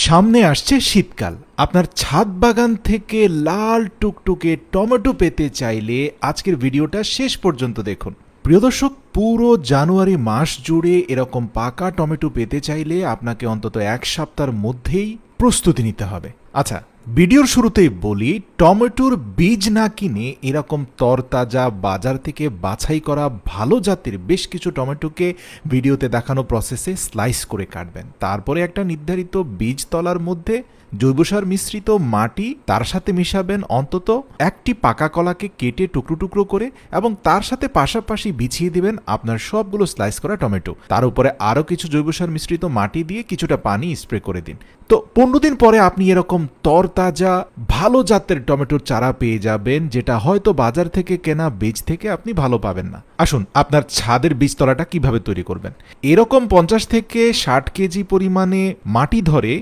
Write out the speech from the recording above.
সামনে আসছে শীতকাল। আপনার ছাদ বাগান থেকে লাল টুকটুকে টমেটো পেতে চাইলে আজকের ভিডিওটা শেষ পর্যন্ত দেখুন। প্রিয় দর্শক, পুরো জানুয়ারি মাস জুড়ে এরকম পাকা টমেটো পেতে চাইলে আপনাকে অন্তত এক সপ্তাহের মধ্যেই প্রস্তুতি নিতে হবে। আচ্ছা, ভিডিওর শুরুতেই বলি, টমেটোর বীজ না কিনে এরকম তরতাজা বাজার থেকে বাছাই করা ভালো জাতের বেশ কিছু টমেটোকে ভিডিওতে দেখানো প্রসেসে স্লাইস করে কাটবেন। তারপরে একটা নির্ধারিত বীজ তলার মধ্যে জৈব সার মিশ্রিত মাটি, তার সাথে মিশাবেন অন্তত একটি পাকা কলাকে কেটে টুকরো টুকরো করে, এবং তার সাথে পাশাপাশি বিছিয়ে দিবেন আপনার সবগুলো স্লাইস করা টমেটো। তার উপরে আরও কিছু জৈব সার মিশ্রিত মাটি দিয়ে কিছুটা পানি স্প্রে করে দিন। তো 15 দিন পরে আপনি এরকম তরতাজা ভালো জাতের টমেটোর চারা পেয়ে যাবেন, যেটা হয়তো বাজার থেকে কেনা বীজ থেকে আপনি ভালো পাবেন না। আসুন, আপনার ছাদের বীজতলাটা কিভাবে তৈরি করবেন। এরকম 50 থেকে 60 কেজি পরিমাণে মাটি ধরে